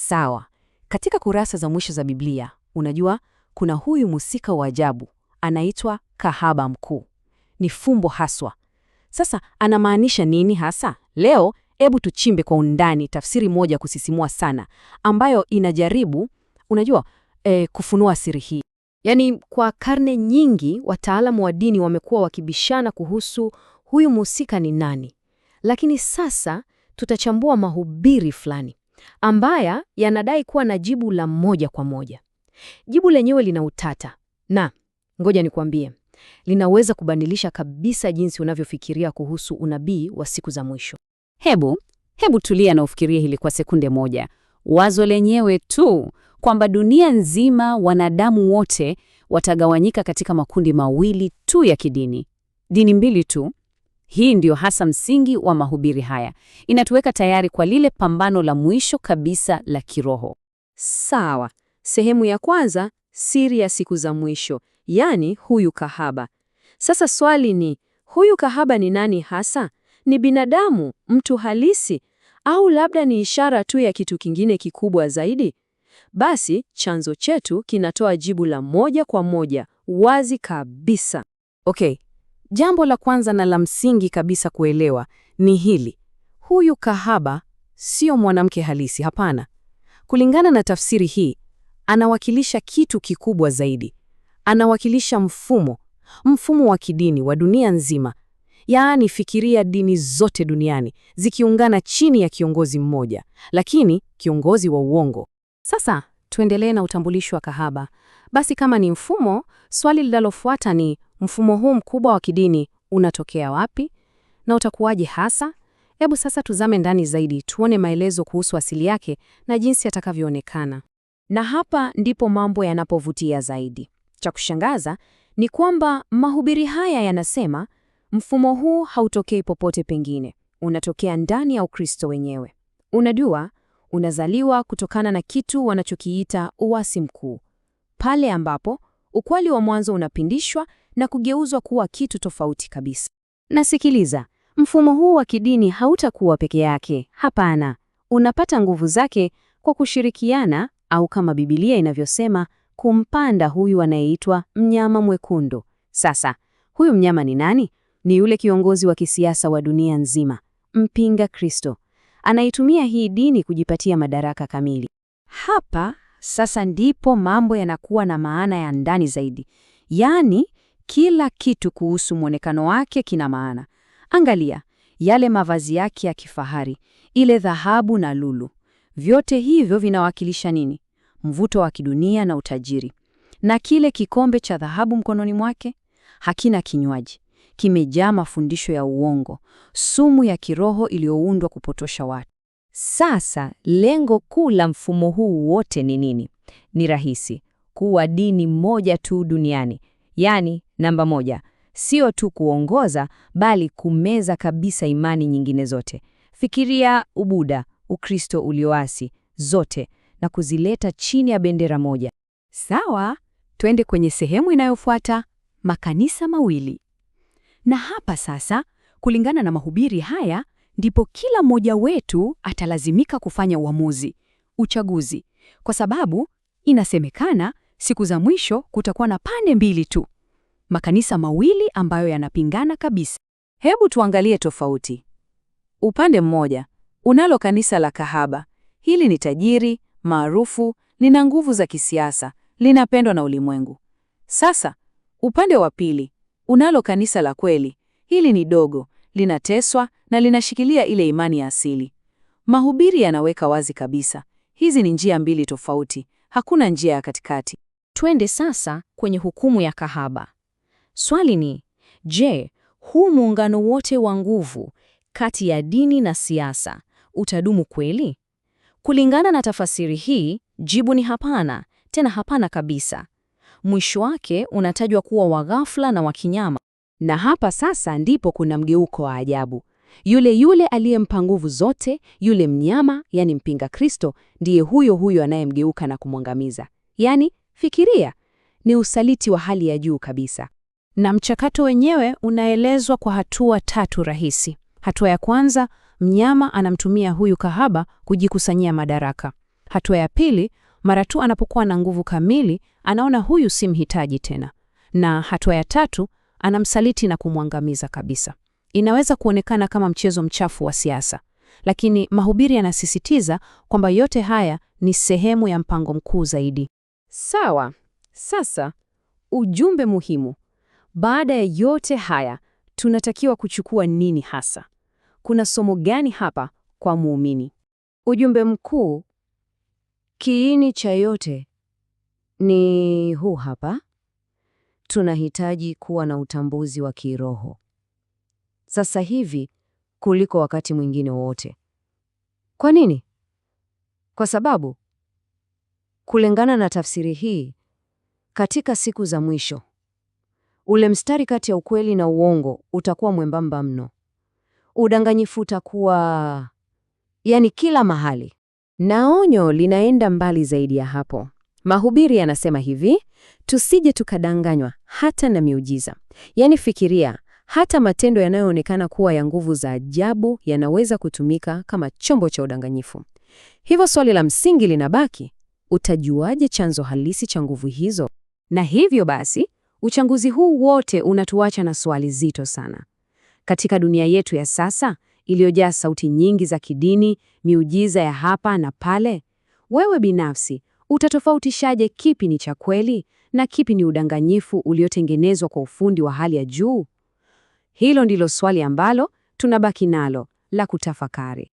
Sawa. Katika kurasa za mwisho za Biblia, unajua, kuna huyu mhusika wa ajabu, anaitwa kahaba mkuu. Ni fumbo haswa. Sasa anamaanisha nini hasa? Leo hebu tuchimbe kwa undani tafsiri moja kusisimua sana, ambayo inajaribu, unajua, kufunua siri hii. Yaani, kwa karne nyingi wataalamu wa dini wamekuwa wakibishana kuhusu huyu mhusika ni nani. Lakini sasa tutachambua mahubiri fulani ambaya yanadai kuwa na jibu la moja kwa moja. Jibu lenyewe lina utata, na ngoja nikwambie, linaweza kubadilisha kabisa jinsi unavyofikiria kuhusu unabii wa siku za mwisho. Hebu tulia na ufikirie hili kwa sekunde moja. Wazo lenyewe tu kwamba dunia nzima, wanadamu wote watagawanyika katika makundi mawili tu ya kidini. Dini mbili tu. Hii ndio hasa msingi wa mahubiri haya. Inatuweka tayari kwa lile pambano la mwisho kabisa la kiroho. Sawa. Sehemu ya kwanza, siri ya siku za mwisho, yaani huyu kahaba. Sasa swali ni, huyu kahaba ni nani hasa? Ni binadamu, mtu halisi, au labda ni ishara tu ya kitu kingine kikubwa zaidi? Basi, chanzo chetu kinatoa jibu la moja kwa moja, wazi kabisa. Okay. Jambo la kwanza na la msingi kabisa kuelewa ni hili. Huyu kahaba sio mwanamke halisi, hapana. Kulingana na tafsiri hii, anawakilisha kitu kikubwa zaidi. Anawakilisha mfumo wa kidini wa dunia nzima. Yaani, fikiria dini zote duniani zikiungana chini ya kiongozi mmoja, lakini kiongozi wa uongo. Sasa, tuendelee na utambulisho wa kahaba. Basi kama ni mfumo, swali linalofuata ni, mfumo huu mkubwa wa kidini unatokea wapi na utakuwaje hasa? Hebu sasa tuzame ndani zaidi, tuone maelezo kuhusu asili yake na jinsi atakavyoonekana. Na hapa ndipo mambo yanapovutia zaidi. Cha kushangaza ni kwamba mahubiri haya yanasema mfumo huu hautokei popote pengine, unatokea ndani ya Ukristo wenyewe. Unajua, unazaliwa kutokana na kitu wanachokiita uasi mkuu, pale ambapo ukweli wa mwanzo unapindishwa na kugeuzwa kuwa kitu tofauti kabisa. Na sikiliza, mfumo huu wa kidini hautakuwa peke yake. Hapana, unapata nguvu zake kwa kushirikiana, au kama Biblia inavyosema, kumpanda huyu anayeitwa mnyama mwekundu. Sasa, huyu mnyama ni nani? Ni yule kiongozi wa kisiasa wa dunia nzima, mpinga Kristo. Anaitumia hii dini kujipatia madaraka kamili. Hapa sasa ndipo mambo yanakuwa na maana ya ndani zaidi. Yaani, kila kitu kuhusu mwonekano wake kina maana. Angalia, yale mavazi yake ya kifahari, ile dhahabu na lulu. Vyote hivyo vinawakilisha nini? Mvuto wa kidunia na utajiri. Na kile kikombe cha dhahabu mkononi mwake, hakina kinywaji. Kimejaa mafundisho ya uongo, sumu ya kiroho iliyoundwa kupotosha watu. Sasa, lengo kuu la mfumo huu wote ni nini? Ni rahisi, kuwa dini moja tu duniani. Yaani, namba moja, sio tu kuongoza, bali kumeza kabisa imani nyingine zote. Fikiria Ubuddha, Ukristo ulioasi, zote, na kuzileta chini ya bendera moja. Sawa, twende kwenye sehemu inayofuata, makanisa mawili. Na hapa sasa, kulingana na mahubiri haya, ndipo kila mmoja wetu atalazimika kufanya uamuzi, uchaguzi, kwa sababu inasemekana siku za mwisho kutakuwa na pande mbili tu, makanisa mawili ambayo yanapingana kabisa. Hebu tuangalie tofauti. Upande mmoja unalo kanisa la kahaba. Hili ni tajiri, maarufu, lina nguvu za kisiasa, linapendwa na ulimwengu. Sasa, upande wa pili unalo kanisa la kweli. Hili ni dogo, linateswa na linashikilia ile imani ya asili. Mahubiri yanaweka wazi kabisa, hizi ni njia mbili tofauti, hakuna njia ya katikati. Twende sasa kwenye hukumu ya kahaba. Swali ni, je, huu muungano wote wa nguvu kati ya dini na siasa utadumu kweli? Kulingana na tafasiri hii, jibu ni hapana, tena hapana kabisa. Mwisho wake unatajwa kuwa wa ghafla na wa kinyama. Na hapa sasa ndipo kuna mgeuko wa ajabu. Yule aliyempa nguvu zote, yule mnyama, yani mpinga Kristo, ndiye huyo anayemgeuka na kumwangamiza. Yani, fikiria, ni usaliti wa hali ya juu kabisa. Na mchakato wenyewe unaelezwa kwa hatua tatu rahisi. Hatua ya kwanza, mnyama anamtumia huyu kahaba kujikusanyia madaraka. Hatua ya pili, mara tu anapokuwa na nguvu kamili, anaona huyu si mhitaji tena. Na hatua ya tatu, anamsaliti na kumwangamiza kabisa. Inaweza kuonekana kama mchezo mchafu wa siasa, lakini mahubiri yanasisitiza kwamba yote haya ni sehemu ya mpango mkuu zaidi. Sawa. Sasa, ujumbe muhimu. Baada ya yote haya, tunatakiwa kuchukua nini hasa? Kuna somo gani hapa kwa muumini? Ujumbe mkuu, kiini cha yote, ni huu hapa. Tunahitaji kuwa na utambuzi wa kiroho sasa hivi kuliko wakati mwingine wote. Kwa nini? Kwa sababu kulingana na tafsiri hii, katika siku za mwisho, ule mstari kati ya ukweli na uongo utakuwa mwembamba mno. Udanganyifu utakuwa kila mahali. Na onyo linaenda mbali zaidi ya hapo. Mahubiri yanasema hivi, tusije tukadanganywa hata na miujiza. Fikiria, hata matendo yanayoonekana kuwa ya nguvu za ajabu yanaweza kutumika kama chombo cha udanganyifu. Hivyo swali la msingi linabaki, utajuaje chanzo halisi cha nguvu hizo? Na hivyo basi, uchambuzi huu wote unatuacha na swali zito sana. Katika dunia yetu ya sasa, iliyojaa sauti nyingi za kidini, miujiza ya hapa na pale, wewe binafsi utatofautishaje kipi ni cha kweli na kipi ni udanganyifu uliotengenezwa kwa ufundi wa hali ya juu? Hilo ndilo swali ambalo tunabaki nalo la kutafakari.